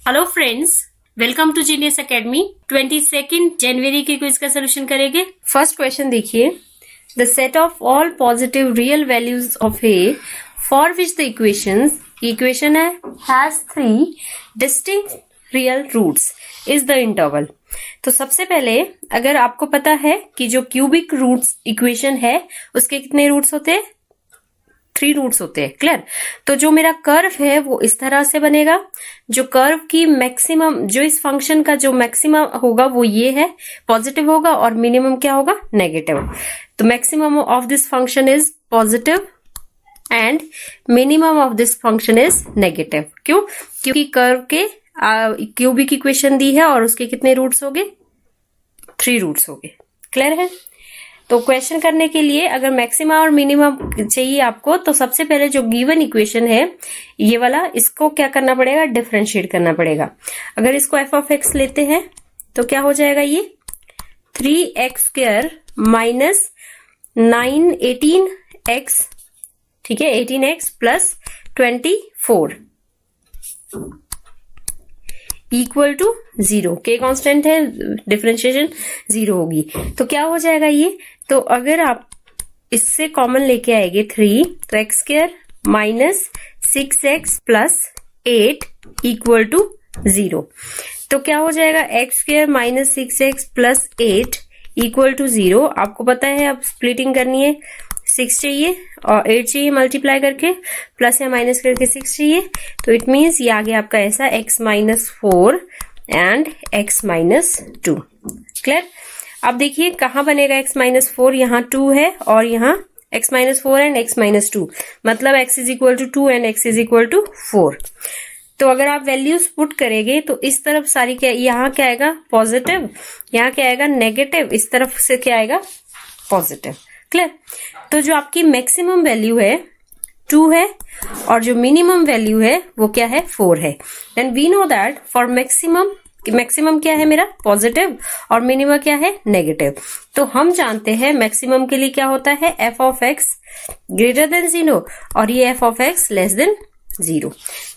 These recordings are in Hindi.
Hello friends, welcome to genius academy. 22 जनवरी के क्विज का सोल्यूशन करेंगे। फर्स्ट क्वेश्चन देखिए, the set of all positive real values of a for which the equation है has 3 distinct real roots is the interval. तो सबसे पहले अगर आपको पता है कि जो क्यूबिक रूट्स इक्वेशन है उसके कितने रूट्स होते हैं, 3 रूट्स होते हैं। क्लियर। तो जो मेरा कर्व है वो इस तरह से बनेगा। जो कर्व की मैक्सिमम, जो इस फंक्शन का जो मैक्सिमम होगा वो ये है, पॉजिटिव होगा, और मिनिमम क्या होगा, नेगेटिव। तो maximum of this function is positive and minimum of this function is negative. क्यों? क्योंकि कर्व के क्यूबिक इक्वेशन दी है और उसके कितने रूट्स हो गए, 3 रूट्स हो गए। क्लियर है। तो क्वेश्चन करने के लिए अगर मैक्सिमा और मिनिमम चाहिए आपको, तो सबसे पहले जो गिवन इक्वेशन है ये वाला, इसको क्या करना पड़ेगा, डिफरेंशिएट करना पड़ेगा। अगर इसको एफ ऑफ एक्स लेते हैं तो क्या हो जाएगा, ये 3x² माइनस 18x, ठीक है, 18x प्लस 24 इक्वल टू 0। के कांस्टेंट है, डिफरेंशिएशन 0 होगी। तो क्या हो जाएगा ये, तो अगर आप इससे कॉमन लेके आएंगे 3, तो x² minus 6x plus 8 equal to 0। तो क्या हो जाएगा, x² minus 6x plus 8 equal to 0। आपको पता है अब स्प्लिटिंग करनी है, 6 चाहिए और 8 चाहिए, मल्टीप्लाई करके प्लस या माइनस करके 6 चाहिए। तो इट मीन्स ये आ गया आपका ऐसा x minus 4 and x minus 2। Clear. अब देखिए कहाँ बनेगा x माइनस 4, यहाँ 2 है और यहाँ x minus 4 and x minus 2, मतलब x is equal to 2 and x is equal to 4। तो अगर आप वैल्यूज पुट करेंगे तो इस तरफ सारी क्या, यहाँ क्या आएगा, पॉजिटिव, यहाँ क्या आएगा, नेगेटिव, इस तरफ से क्या आएगा, पॉजिटिव। क्लियर। तो जो आपकी मैक्सिमम वैल्यू है 2 है और जो मिनिमम वैल्यू है वो क्या है, 4 है। Then we know that for maximum क्या है मेरा, पॉजिटिव, और मिनिमम क्या है, नेगेटिव। तो हम जानते हैं मैक्सिमम के लिए क्या होता है, F of x greater than 0 और ये F of x less than 0।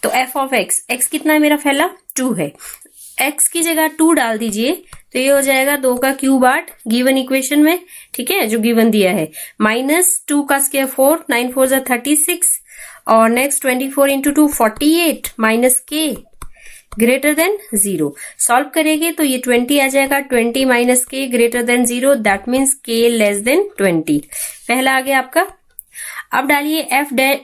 तो एफ ऑफ एक्स कितना है मेरा, फैला 2 है, x की जगह 2 डाल दीजिए तो ये हो जाएगा 2 का क्यूब 8 गिवन इक्वेशन में, ठीक है, जो गिवन दिया है, माइनस 2 का स्क्वायर 4, 9 4 जा 36, और next 24 into 2 48 minus k greater than 0। Solve करेंगे तो ये 20 आ जाएगा, 20 minus k greater than 0, that means k less than 20। पहला आ गया आपका। अब डालिए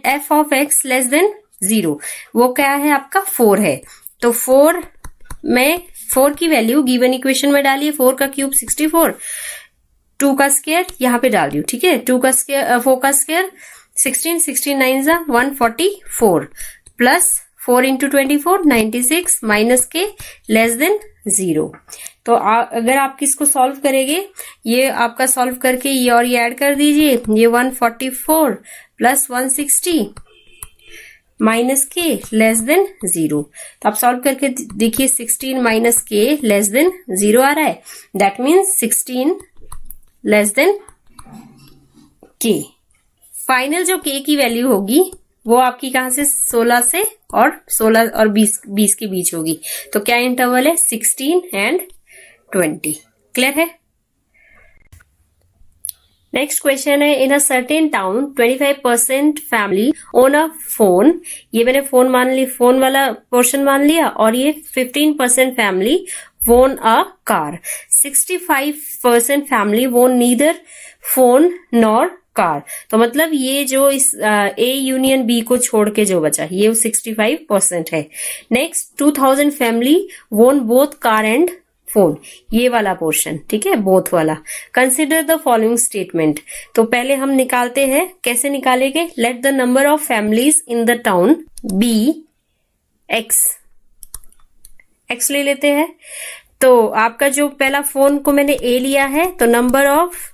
F of x less than 0, वो क्या है आपका, 4 है। तो 4 में 4 की वैल्यू गिवन इक्वेशन में डालिए, 4 का क्यूब 64, 2 का स्क्वायर यहाँ पे डाल दियो, ठीक है, 2 का स्क्वायर 4 का स्क्वायर 16, 16 9 जा 144 प्लस 4 इंटू 24 96 माइनस के लेस देन 0। तो अगर आप किसको सॉल्व करेंगे, ये आपका सॉल्व करके ये और ये ऐड कर दीजिए, ये 144 प्लस 160 माइनस के लेस देन 0। तो आप सॉल्व करके देखिए, 16 माइनस के लेस देन 0 आ रहा है, दैट मीन्स 16 लेस देन के। फाइनल जो के की वैल्यू होगी वो आपकी कहां से, 16 से और 16 और 20 के बीच होगी। तो क्या इंटरवल है, 16 एंड 20। क्लियर है। नेक्स्ट क्वेश्चन है, in a certain town 25% family own a phone. ये मैंने फोन मान ली, फोन वाला पोर्शन मान लिया, और ये 15% family own a car. 65% family own neither phone nor car. तो मतलब ये जो इस ए यूनियन बी को छोड़ के जो बचा ये 65% है। Next 2000 family own both car and phone, ये वाला पोर्शन, ठीक है, बोथ वाला। Consider the following statement. तो पहले हम निकालते हैं, कैसे निकालेंगे, let the number of families in the town be X ले लेते हैं। तो आपका जो पहला फोन को मैंने ए लिया है, तो नंबर ऑफ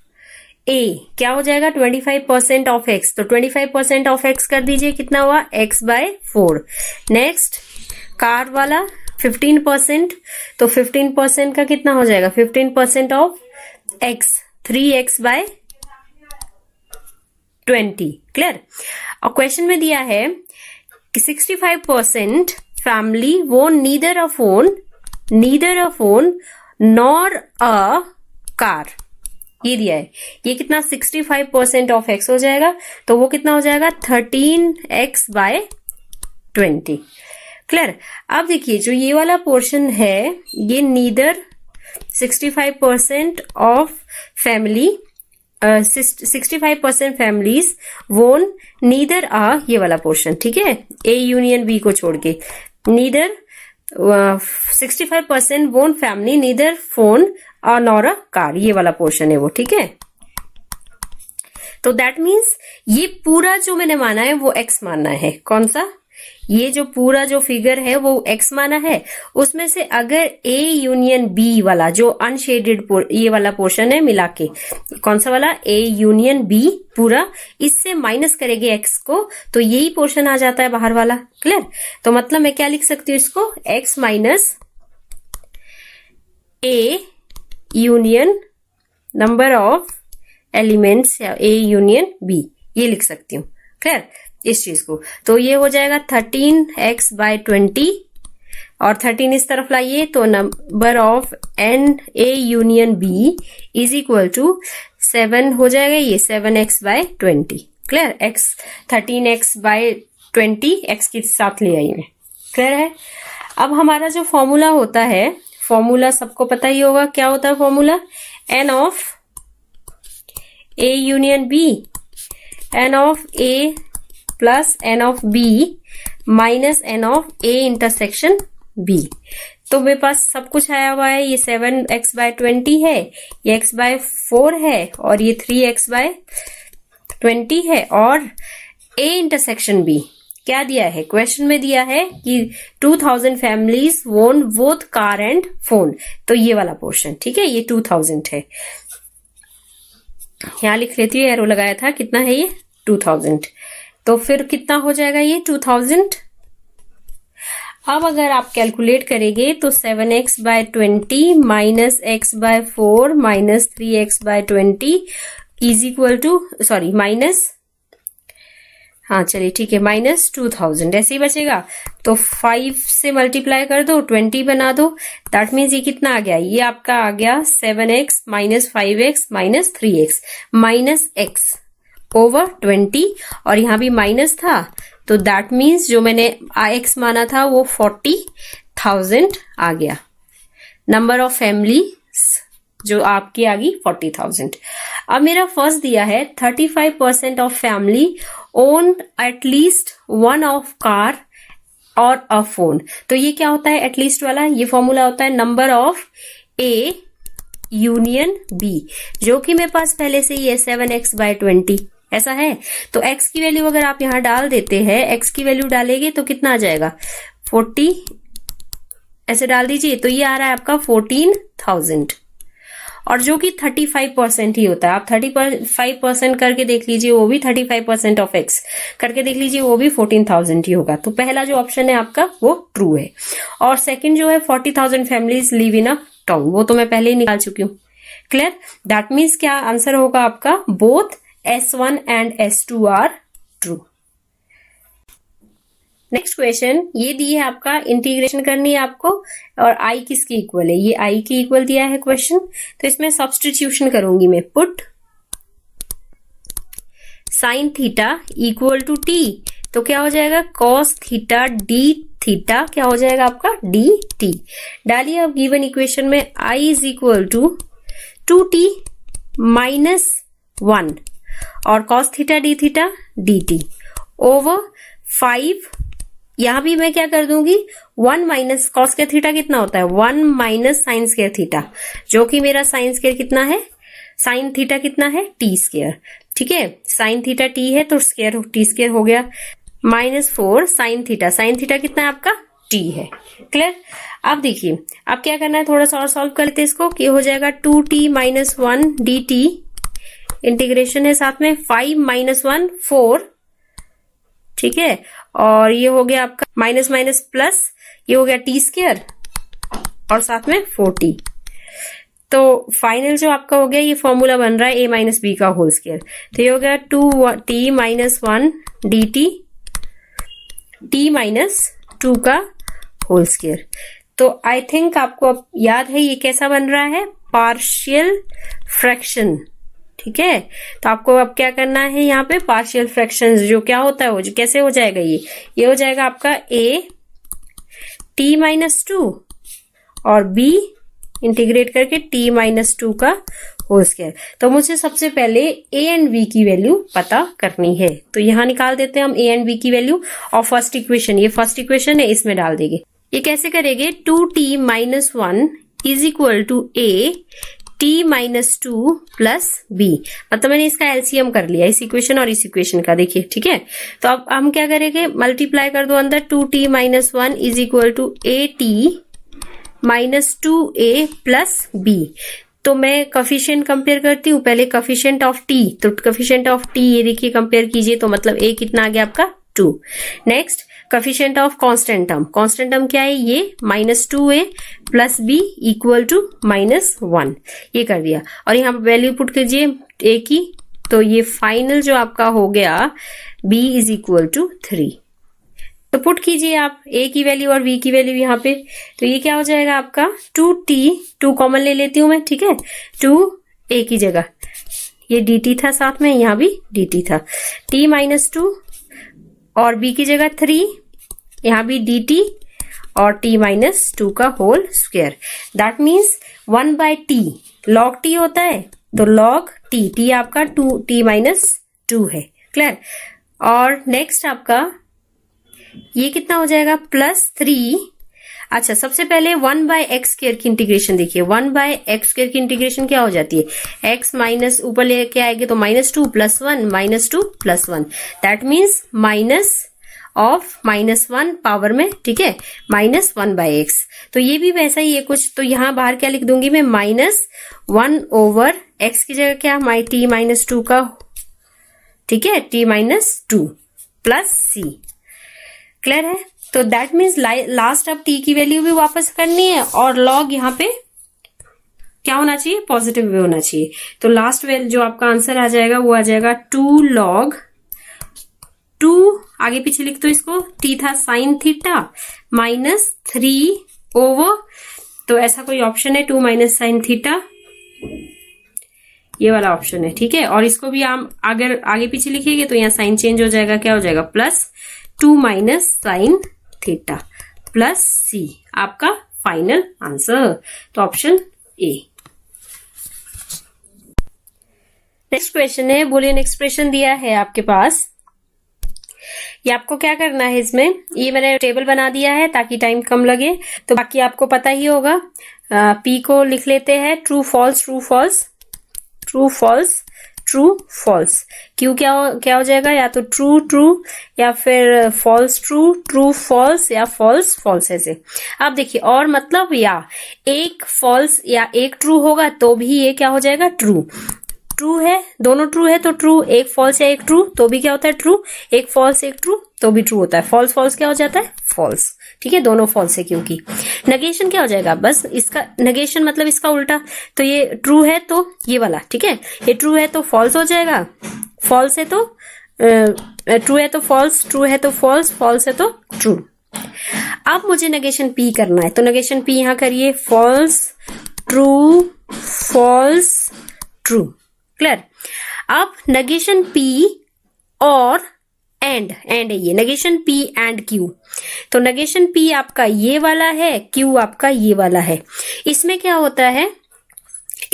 ए क्या हो जाएगा, 25% ऑफ एक्स। तो 25% ऑफ एक्स कर दीजिए, कितना हुआ, x बाय 4। नेक्स्ट कार वाला 15%, तो 15% का कितना हो जाएगा, 15% of x, 3x by 20। Clear. और क्वेश्चन में दिया है कि 65% family won neither a phone nor a car. ये दिया है, ये कितना 65% ऑफ x हो जाएगा, तो वो कितना हो जाएगा 13x/20. क्लियर. अब देखिए जो ये वाला पोर्शन है, ये नीदर 65% ऑफ फैमिली 65% फैमिलीज वोन नीदर आ, ये वाला पोर्शन, ठीक है, ए यूनियन बी को छोड़ के, नीदर 65% वोन family neither phone nor a car, ये वाला पोर्शन है वो, ठीक है. तो दैट मीन्स ये पूरा जो मैंने माना है वो एक्स माना है. कौन सा? ये जो पूरा जो फिगर है वो एक्स माना है. उसमें से अगर ए यूनियन बी वाला जो अनशेडेड ये वाला पोर्शन है मिला के, कौन सा वाला? ए यूनियन बी पूरा, इससे माइनस करेंगे एक्स को, तो यही पोर्शन आ जाता है बाहर वाला. क्लियर. तो मतलब मैं क्या लिख सकती हूँ इसको? X minus A union number of elements या ए यूनियन बी, ये लिख सकती हूँ. क्लियर इस चीज को. तो ये हो जाएगा 13x/20 और 13 इस तरफ लाइए, तो number of N A union B is equal to 7 हो जाएगा, ये 7x/20. Clear. x 13x/20 x के साथ ले आई मैं. क्लियर है. अब हमारा जो फॉर्मूला होता है, फॉर्मूला सबको पता ही होगा, क्या होता है formula? N of A union B, N of A plus N of B minus N of A intersection B. तो मेरे पास सब कुछ आया हुआ है. ये 7x/20 है, ये x/4 है और ये 3x/20 है, और ए इंटरसेक्शन बी क्या दिया है? क्वेश्चन में दिया है कि 2000 फैमिलीज वोन बोथ कार एंड फोन. तो ये वाला पोर्शन, ठीक है, ये 2000 है. यहां लिख लेती हूँ, एरो लगाया था. कितना है ये? 2000. तो फिर कितना हो जाएगा ये 2000? अब अगर आप कैलकुलेट करेंगे तो 7x/20 minus x/4 minus 3x/20 is equal to, sorry minus, हाँ चलिए ठीक है, माइनस 2000 ऐसे ही बचेगा. तो 5 से मल्टीप्लाई कर दो, 20 बना दो. दैट मीन्स ये कितना आ गया? ये आपका आ गया 7x minus 5x minus 3x minus x over 20, और यहां भी माइनस था, तो दैट मीन्स जो मैंने x माना था वो 40,000 आ गया. नंबर ऑफ फैमिली जो आपकी आ गई 40,000. अब मेरा फर्स्ट दिया है 35% of family own at least one of car और अ फोन. तो ये क्या होता है एटलीस्ट वाला? ये फॉर्मूला होता है number of A union B, जो कि मेरे पास पहले से ये 7x/20 ऐसा है. तो x की वैल्यू अगर आप यहां डाल देते हैं, x की वैल्यू डालेंगे तो कितना आ जाएगा? 40 ऐसे डाल दीजिए, तो ये आ रहा है आपका 14,000, और जो कि 35% ही होता है. आप 35% करके देख लीजिए, वो भी 35% ऑफ x करके देख लीजिए, वो भी 14,000 ही होगा. तो पहला जो ऑप्शन है आपका वो ट्रू है. और सेकंड जो है 40,000 families live in a town, वो तो मैं पहले ही निकाल चुकी हूँ. क्लियर. दैट मीन्स क्या आंसर होगा आपका? Both S1 and S2 are true. Next question ये दी है आपका, इंटीग्रेशन करनी है आपको, और i किसकी इक्वल है? ये i की इक्वल दिया है क्वेश्चन. तो इसमें सब्सटीट्यूशन करूंगी मैं. Put sine theta equal to t, तो क्या हो जाएगा? कॉस थीटा डी थीटा क्या हो जाएगा आपका? D T. डालिए अब गिवन इक्वेशन में i is equal to 2t minus 1 और cos theta D theta D T over 5. यहां भी मैं क्या कर दूंगी? 1 माइनस कॉस स्क्वायर थीटा कितना होता है? 1 माइनस साइन स्क्वायर थीटा, जो कि मेरा साइन स्क्वायर कितना है? साइन थीटा कितना है? T square. ठीक है, साइन थीटा टी है तो स्क्वायर टी स्क्वायर हो गया. -4 साइन थीटा, साइन थीटा कितना है आपका? टी है. क्लियर. अब देखिए, अब क्या करना है, थोड़ा सा और सॉल्व कर लेते हैं इसको, कि हो जाएगा 2t minus 1 D T, integration है साथ में 5 माइनस 1 4. ठीक है, और ये हो गया आपका माइनस माइनस प्लस, ये हो गया टी स्क्वायर और साथ में 4t. तो फाइनल जो आपका हो गया, ये फॉर्मूला बन रहा है a माइनस बी का होल स्क्वायर. तो ये हो गया 2t minus 1 D T, t minus 2 का होल स्क्वायर। तो आई थिंक आपको अब याद है ये कैसा बन रहा है, पार्शियल फ्रैक्शन। ठीक है, तो आपको अब क्या करना है, यहाँ पे पार्शियल फ्रैक्शन जो क्या होता है वो जो कैसे हो जाएगा, ये हो जाएगा आपका a t-2 और b इंटीग्रेट करके t-2 का होल स्क्वायर। तो मुझे सबसे पहले a एंड b की वैल्यू पता करनी है, तो यहां निकाल देते हैं हम a एंड b की वैल्यू। और फर्स्ट इक्वेशन, ये फर्स्ट इक्वेशन है, इसमें डाल देंगे। ये कैसे करेंगे, 2t-1 is equal to a t-2 plus b, मतलब मैंने इसका एलसीएम कर लिया इस इक्वेशन और इस इक्वेशन का। देखिए ठीक है, तो अब हम क्या करेंगे, मल्टीप्लाई कर दो अंदर, 2t-1 is equal to a-t-2a plus b। तो मैं कॉफिशिएंट कंपेयर करती हूँ, पहले कॉफिशिएंट ऑफ t, तो कॉफिशिएंट ऑफ t ये देखिए कंपेयर कीजिए, तो मतलब a कितना आ गया आपका 2। Next coefficient of constant term क्या है, ये -2a plus b equal to -1, ये कर दिया। और यहाँ वैल्यू पुट कीजिए a की, तो ये फाइनल जो आपका हो गया b इज इक्वल टू 3। तो पुट कीजिए आप a की वैल्यू और b की वैल्यू यहाँ पे, तो ये क्या हो जाएगा आपका 2 कॉमन ले लेती हूँ मैं। ठीक है, 2a की जगह ये dt था, साथ में यहाँ भी dt था, t-2 और b की जगह 3, यहाँ भी dt और t-2 का whole square. That means 1/t log t होता है, तो log t आपका 2t-2 है। क्लियर। और नेक्स्ट आपका ये कितना हो जाएगा, +3। अच्छा, सबसे पहले 1/x² की इंटीग्रेशन देखिए, 1/x² की इंटीग्रेशन क्या हो जाती है, x माइनस ऊपर लेके आएंगे तो -2 + 1 -2 + 1, that means minus of -1 power में। ठीक है, -1/x। तो ये भी वैसा ही है कुछ, तो यहां बाहर क्या लिख दूंगी मैं, -1/x की जगह क्या, t-2 का, ठीक है, t-2 प्लस c। क्लियर है, तो दैट मीन्स लास्ट अब t की वैल्यू भी वापस करनी है, और log यहाँ पे क्या होना चाहिए, पॉजिटिव में होना चाहिए। तो लास्ट वैल्यू जो आपका आंसर आ जाएगा वो आ जाएगा 2 log 2, आगे पीछे लिख दो इसको, t था sin थीटा -3 ओवर, तो ऐसा कोई ऑप्शन है 2 - sin थीटा, ये वाला ऑप्शन है। ठीक है, और इसको भी हम अगर आगे पीछे लिखेंगे तो यहाँ साइन चेंज हो जाएगा, क्या हो जाएगा, +2 - sin थीटा प्लस c, आपका फाइनल आंसर। तो ऑप्शन ए। नेक्स्ट क्वेश्चन है, बुलियन एक्सप्रेशन दिया है आपके पास, ये आपको क्या करना है, इसमें ये मैंने टेबल बना दिया है ताकि टाइम कम लगे, तो बाकी आपको पता ही होगा। p को लिख लेते हैं true false, true false, true false, true false. Q क्या हो जाएगा, या तो ट्रू ट्रू या फिर फॉल्स ट्रू, ट्रू फॉल्स या फॉल्स फॉल्स, ऐसे। आप देखिए, और मतलब या एक फॉल्स या एक ट्रू होगा तो भी ये क्या हो जाएगा, ट्रू। ट्रू है, दोनों ट्रू है तो ट्रू, एक फॉल्स या एक ट्रू तो भी क्या होता है, ट्रू। एक फॉल्स एक ट्रू तो भी ट्रू होता है, फॉल्स फॉल्स क्या हो जाता है, फॉल्स। ठीक है, दोनों फॉल्स है क्योंकि। नेगेशन क्या हो जाएगा, बस इसका नेगेशन मतलब इसका उल्टा, तो ये ट्रू है तो ये वाला, ठीक है, ये ट्रू है तो फॉल्स हो जाएगा, फॉल्स है तो ट्रू है तो फॉल्स, ट्रू है तो फॉल्स, फॉल्स है तो ट्रू। अब मुझे नेगेशन पी करना है, तो नेगेशन पी यहां करिए, false true false true. Clear. अब नेगेशन पी और एंड है ये, नेगेशन पी एंड क्यू। तो नेगेशन पी आपका ये वाला है, क्यू आपका ये वाला है। इसमें क्या होता है,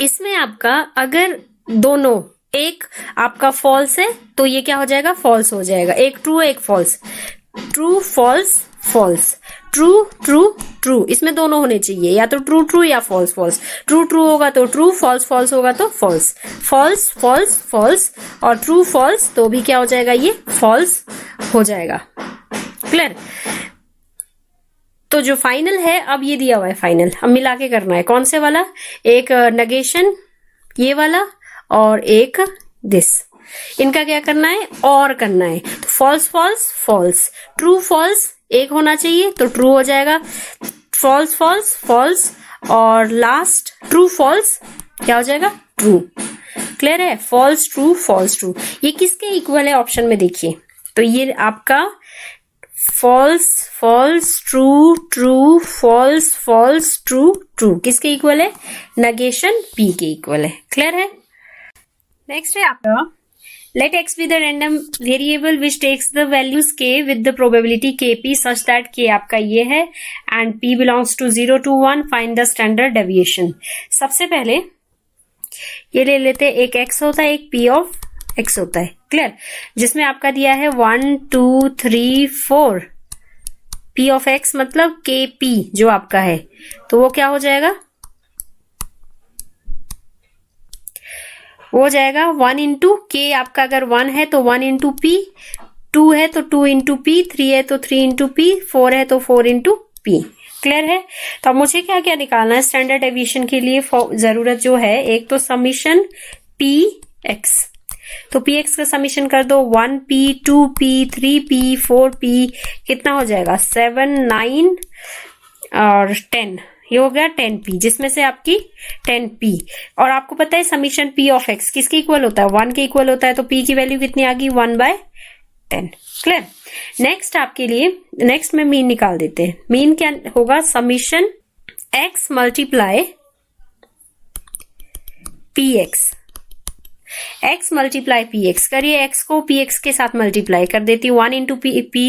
इसमें आपका अगर दोनों, एक आपका फॉल्स है तो ये क्या हो जाएगा, फॉल्स हो जाएगा, एक ट्रू एक false, true false false, true true true, इसमें दोनों होने चाहिए, या तो ट्रू ट्रू या फॉल्स फॉल्स। ट्रू ट्रू होगा तो ट्रू, फॉल्स फॉल्स होगा तो फॉल्स, फॉल्स फॉल्स फॉल्स, और ट्रू फॉल्स तो भी क्या हो जाएगा, ये फॉल्स हो जाएगा। क्लियर। तो जो फाइनल है, अब ये दिया हुआ है फाइनल, अब मिला के करना है, कौन से वाला, एक नेगेशन ये वाला और एक दिस, इनका क्या करना है, और करना है। तो false false false, true false एक होना चाहिए तो ट्रू हो जाएगा, फॉल्स फॉल्स फॉल्स, और लास्ट ट्रू फॉल्स क्या हो जाएगा, ट्रू। क्लियर है, फॉल्स ट्रू फॉल्स ट्रू। ये किसके इक्वल है ऑप्शन में देखिए, तो ये आपका false false true true false false true true किसके इक्वल है? नेगेशन p के इक्वल है। क्लियर है? नेक्स्ट है आपका let x be the random variable which takes the values k with the probability kp such that k आपका ये है and p belongs to 0 to 1, find the standard deviation। सबसे पहले ये ले लेते हैं, एक x होता है, एक p of x होता है। क्लियर? जिसमें आपका दिया है 1 2 3 4 p of x मतलब kp जो आपका है, तो वो क्या हो जाएगा? वो जाएगा 1 इंटू के। आपका अगर 1 है तो 1 इंटू पी, 2 है तो 2 इंटू पी, 3 है तो 3 इंटू पी, 4 है तो 4 इंटू पी। क्लियर है? तो अब मुझे क्या क्या निकालना है स्टैंडर्ड डेविएशन के लिए? जरूरत जो है, एक तो समीशन पी एक्स, तो पी एक्स का समीशन कर दो 1p 2p 3p 4p, कितना हो जाएगा? 7 9 और 10, ये हो गया 10p, जिसमें से आपकी 10p। और आपको पता है समीशन p ऑफ x किसके इक्वल होता है? 1 के इक्वल होता है, तो p की वैल्यू कितनी आ गई? 1/10। क्लियर? नेक्स्ट आपके लिए, नेक्स्ट में मीन निकाल देते हैं। मीन क्या होगा? Summation x multiply px, x multiply px करिए, x को px के साथ मल्टीप्लाई कर देती हूँ। 1 इंटू p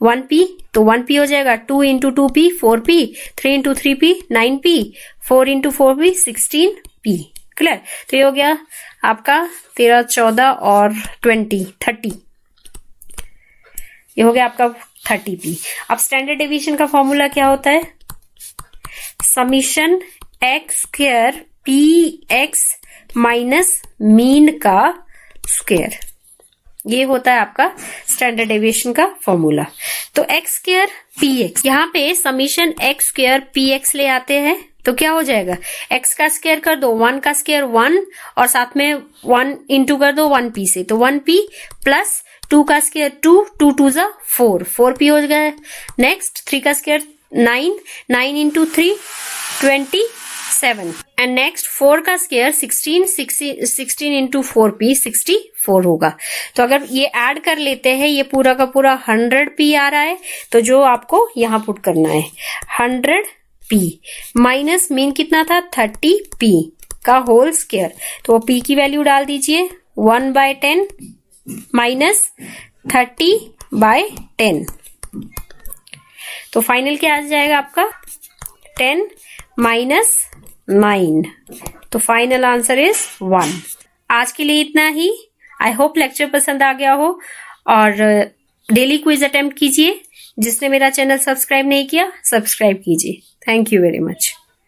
1p, तो 1p हो जाएगा, 2 into 2p 4p, 3 into 3p 9p, 4 into 4p 16p। Clear? तो ये हो गया आपका 13 14 और 20 30, ये हो गया आपका 30p। अब स्टैंडर्ड डेविएशन का फॉर्मूला क्या होता है? Summation x square px minus mean का स्क्वायर, ये होता है आपका स्टैंडर्ड डेविएशन का फॉर्मूला। तो एक्स स्क्वायर पी एक्स, यहाँ पे summation x square P x ले आते हैं, तो क्या हो जाएगा? एक्स का स्क्वायर कर दो, 1 का स्क्वायर 1 और साथ में 1 इंटू कर दो 1p से, तो 1p प्लस 2 का स्क्वायर 2, 2 2 जा 4, 4p हो गया। नेक्स्ट 3 का स्क्वायर 9, 9 इंटू 3 27, एंड नेक्स्ट 4 का स्क्वायर 16, 16 इंटू 4p 64 होगा। तो अगर ये ऐड कर लेते हैं, ये पूरा का पूरा 100p आ रहा है, तो जो आपको यहाँ पुट करना है 100p माइनस मीन कितना था? 30p का होल स्क्वायर, तो p की वैल्यू डाल दीजिए 1/10 माइनस 30/10, तो फाइनल क्या आ जाएगा आपका? 10 माइनस 9, तो फाइनल आंसर इज 1। आज के लिए इतना ही। आई होप लेक्चर पसंद आ गया हो, और डेली क्विज अटेम्प्ट कीजिए। जिसने मेरा चैनल सब्सक्राइब नहीं किया, सब्सक्राइब कीजिए। Thank you very much.